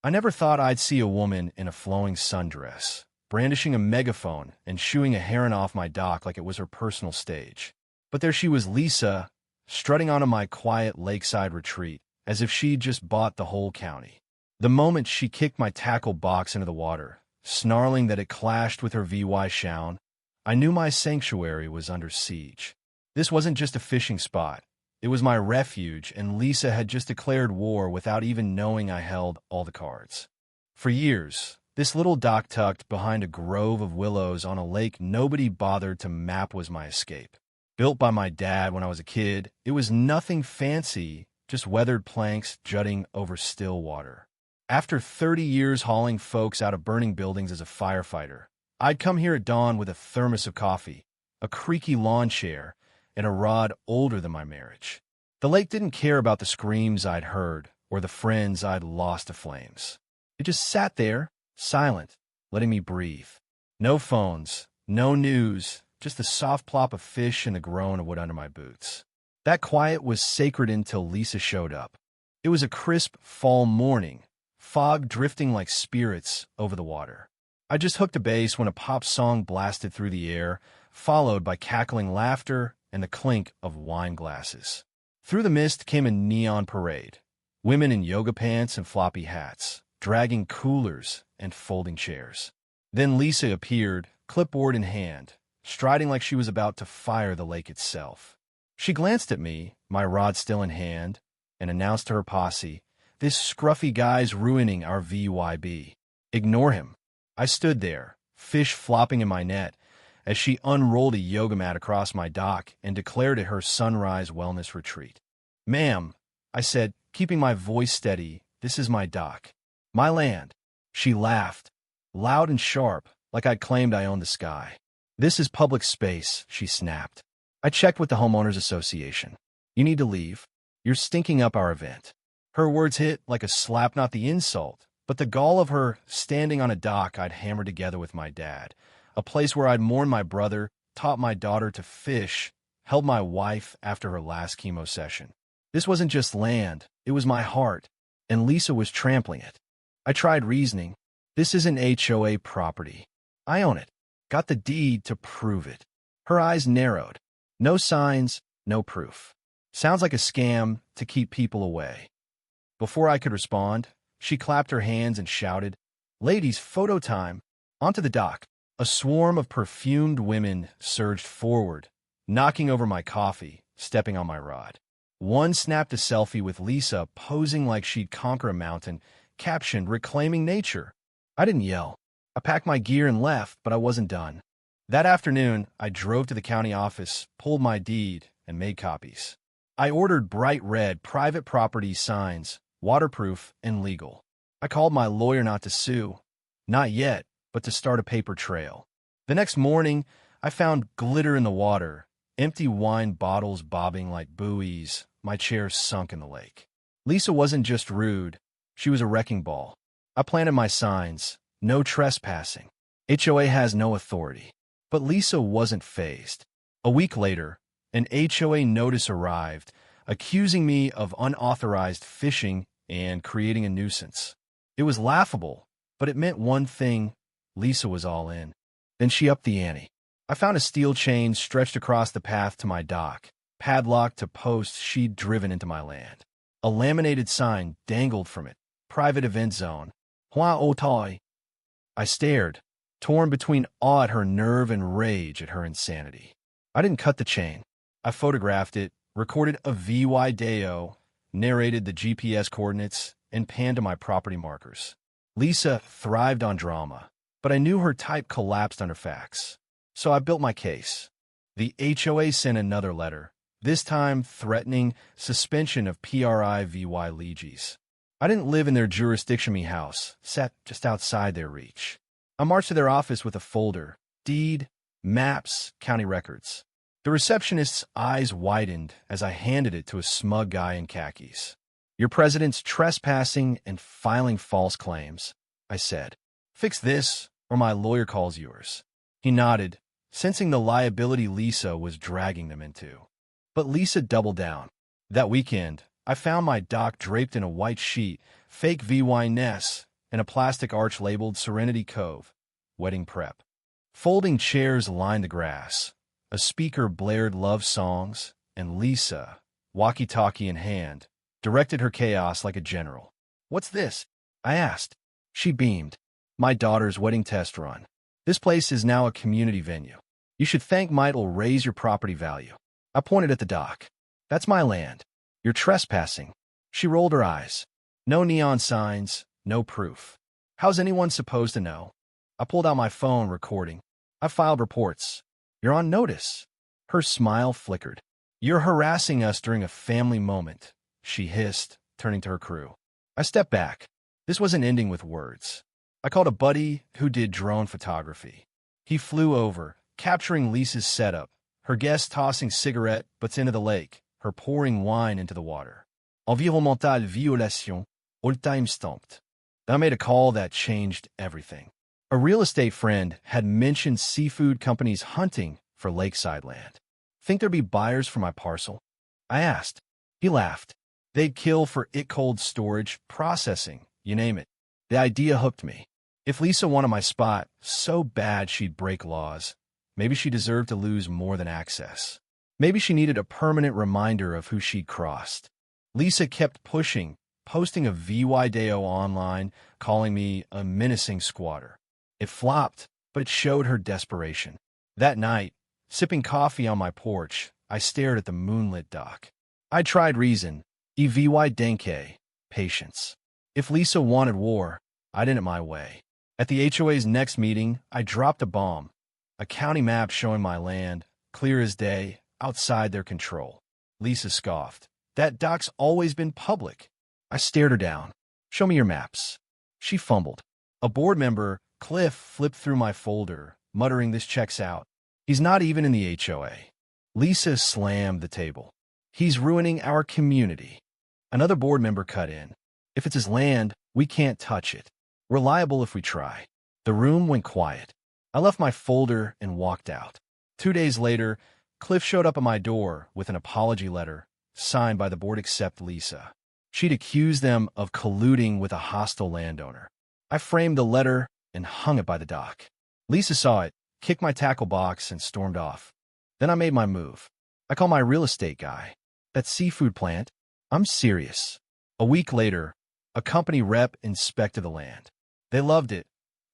I never thought I'd see a woman in a flowing sundress, brandishing a megaphone and shooing a heron off my dock like it was her personal stage. But there she was, Lisa, strutting onto my quiet lakeside retreat, as if she'd just bought the whole county. The moment she kicked my tackle box into the water, snarling that it clashed with her VY shown, I knew my sanctuary was under siege. This wasn't just a fishing spot. It was my refuge, and Lisa had just declared war without even knowing I held all the cards. For years, this little dock tucked behind a grove of willows on a lake nobody bothered to map was my escape. Built by my dad when I was a kid, it was nothing fancy, just weathered planks jutting over still water. After 30 years hauling folks out of burning buildings as a firefighter, I'd come here at dawn with a thermos of coffee, a creaky lawn chair, and a rod older than my marriage. The lake didn't care about the screams I'd heard or the friends I'd lost to flames. It just sat there, silent, letting me breathe. No phones, no news, just the soft plop of fish and the groan of wood under my boots. That quiet was sacred until Lisa showed up. It was a crisp fall morning, fog drifting like spirits over the water. I just hooked a bass when a pop song blasted through the air, followed by cackling laughter and the clink of wine glasses. Through the mist came a neon parade. Women in yoga pants and floppy hats, dragging coolers and folding chairs. Then Lisa appeared, clipboard in hand, striding like she was about to fire the lake itself. She glanced at me, my rod still in hand, and announced to her posse, "This scruffy guy's ruining our VYB. Ignore him." I stood there, fish flopping in my net, as she unrolled a yoga mat across my dock and declared it her sunrise wellness retreat. "Ma'am," I said, keeping my voice steady, "this is my dock. My land." She laughed, loud and sharp, like I'd claimed I owned the sky. "This is public space," she snapped. "I checked with the Homeowners Association. You need to leave. You're stinking up our event." Her words hit like a slap, not the insult, but the gall of her standing on a dock I'd hammered together with my dad, a place where I'd mourned my brother, taught my daughter to fish, held my wife after her last chemo session. This wasn't just land, it was my heart, and Lisa was trampling it. I tried reasoning. This isn't HOA property. I own it. Got the deed to prove it. Her eyes narrowed. No signs, no proof. Sounds like a scam to keep people away. Before I could respond, she clapped her hands and shouted, "Ladies, photo time!" Onto the dock. A swarm of perfumed women surged forward, knocking over my coffee, stepping on my rod. One snapped a selfie with Lisa posing like she'd conquer a mountain, captioned, "Reclaiming Nature." I didn't yell. I packed my gear and left, but I wasn't done. That afternoon, I drove to the county office, pulled my deed, and made copies. I ordered bright red private property signs, waterproof and legal. I called my lawyer not to sue. Not yet, but to start a paper trail. The next morning, I found glitter in the water, empty wine bottles bobbing like buoys, my chair sunk in the lake. Lisa wasn't just rude, she was a wrecking ball. I planted my signs, "No trespassing. HOA has no authority." But Lisa wasn't fazed. A week later, an HOA notice arrived, accusing me of unauthorized fishing and creating a nuisance. It was laughable, but it meant one thing: Lisa was all in. Then she upped the ante. I found a steel chain stretched across the path to my dock, padlocked to posts she'd driven into my land. A laminated sign dangled from it, "Private Event Zone. Hua o tai." I stared, torn between awe at her nerve and rage at her insanity. I didn't cut the chain. I photographed it, recorded a VY Deo, narrated the GPS coordinates, and panned to my property markers. Lisa thrived on drama, but I knew her type collapsed under facts. So I built my case. The HOA sent another letter, this time threatening suspension of PRI VY leases. I didn't live in their jurisdiction house, sat just outside their reach. I marched to their office with a folder, deed, maps, county records. The receptionist's eyes widened as I handed it to a smug guy in khakis. "Your president's trespassing and filing false claims," I said. "Fix this, or my lawyer calls yours." He nodded, sensing the liability Lisa was dragging them into. But Lisa doubled down. That weekend, I found my dock draped in a white sheet, fake VY Ness, and a plastic arch labeled Serenity Cove, wedding prep. Folding chairs lined the grass. A speaker blared love songs, and Lisa, walkie-talkie in hand, directed her chaos like a general. "What's this?" I asked. She beamed. "My daughter's wedding test run. This place is now a community venue. You should thank Might'll raise your property value." I pointed at the dock. "That's my land. You're trespassing." She rolled her eyes. "No neon signs, no proof. How's anyone supposed to know?" I pulled out my phone, recording. "I filed reports. You're on notice." Her smile flickered. "You're harassing us during a family moment," she hissed, turning to her crew. I stepped back. This wasn't ending with words. I called a buddy who did drone photography. He flew over, capturing Lisa's setup, her guests tossing cigarette butts into the lake, her pouring wine into the water. Environnementale violation, all time stamped. Then I made a call that changed everything. A real estate friend had mentioned seafood companies hunting for lakeside land. "Think there'd be buyers for my parcel?" I asked. He laughed. "They'd kill for it, cold storage, processing, you name it." The idea hooked me. If Lisa wanted my spot so bad she'd break laws, maybe she deserved to lose more than access. Maybe she needed a permanent reminder of who she'd crossed. Lisa kept pushing, posting a video online, calling me a menacing squatter. It flopped, but it showed her desperation. That night, sipping coffee on my porch, I stared at the moonlit dock. I tried reason, evy denke, patience. If Lisa wanted war, I did it my way. At the HOA's next meeting, I dropped a bomb. A county map showing my land, clear as day, outside their control. Lisa scoffed. "That dock's always been public." I stared her down. "Show me your maps." She fumbled. A board member, Cliff, flipped through my folder, muttering, "This checks out. He's not even in the HOA." Lisa slammed the table. "He's ruining our community." Another board member cut in. "If it's his land, we can't touch it. We're liable if we try." The room went quiet. I left my folder and walked out. 2 days later, Cliff showed up at my door with an apology letter, signed by the board except Lisa. She'd accused them of colluding with a hostile landowner. I framed the letter and hung it by the dock. Lisa saw it, kicked my tackle box, and stormed off. Then I made my move. I called my real estate guy. "That seafood plant? I'm serious." A week later, a company rep inspected the land. They loved it.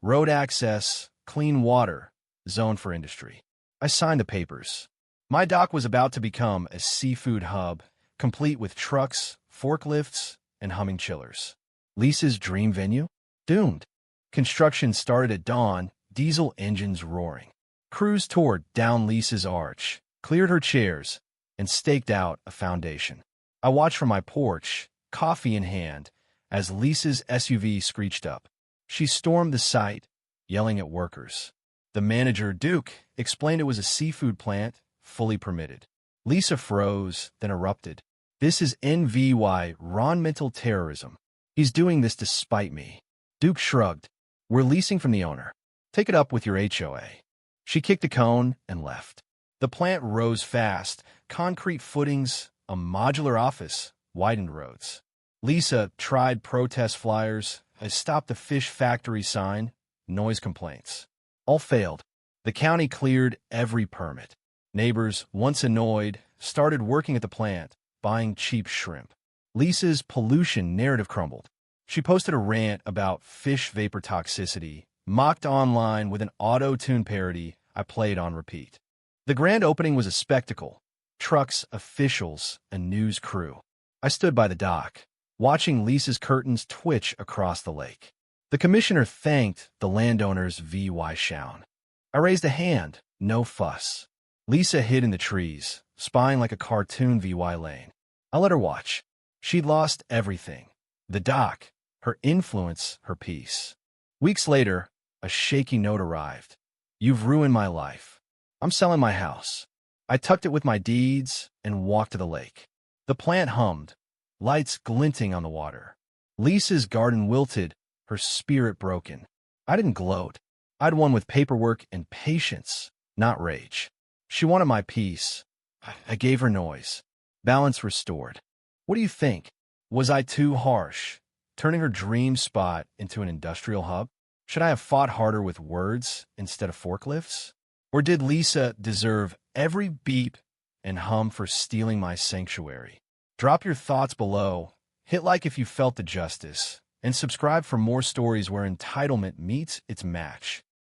Road access, clean water, zone for industry. I signed the papers. My dock was about to become a seafood hub, complete with trucks, forklifts, and humming chillers. Lisa's dream venue? Doomed. Construction started at dawn, diesel engines roaring. Crews tore down Lisa's arch, cleared her chairs, and staked out a foundation. I watched from my porch, coffee in hand, as Lisa's SUV screeched up. She stormed the site, yelling at workers. The manager, Duke, explained it was a seafood plant, fully permitted. Lisa froze, then erupted. "This is environmental terrorism. He's doing this to spite me." Duke shrugged. "We're leasing from the owner. Take it up with your HOA." She kicked a cone and left. The plant rose fast, concrete footings, a modular office, widened roads. Lisa tried protest flyers, a "Stop the Fish Factory" sign, noise complaints. All failed. The county cleared every permit. Neighbors, once annoyed, started working at the plant, buying cheap shrimp. Lisa's pollution narrative crumbled. She posted a rant about fish vapor toxicity, mocked online with an auto-tune parody I played on repeat. The grand opening was a spectacle. Trucks, officials, a news crew. I stood by the dock, watching Lisa's curtains twitch across the lake. The commissioner thanked the landowner's VY shown. I raised a hand, no fuss. Lisa hid in the trees, spying like a cartoon VY lane. I let her watch. She'd lost everything. The dock, her influence, her peace. Weeks later, a shaky note arrived. "You've ruined my life. I'm selling my house." I tucked it with my deeds and walked to the lake. The plant hummed, lights glinting on the water. Lisa's garden wilted, her spirit broken. I didn't gloat. I'd won with paperwork and patience, not rage. She wanted my peace. I gave her noise. Balance restored. What do you think? Was I too harsh? turning her dream spot into an industrial hub? Should I have fought harder with words instead of forklifts? Or did Lisa deserve every beep and hum for stealing my sanctuary? Drop your thoughts below, hit like if you felt the justice, and subscribe for more stories where entitlement meets its match.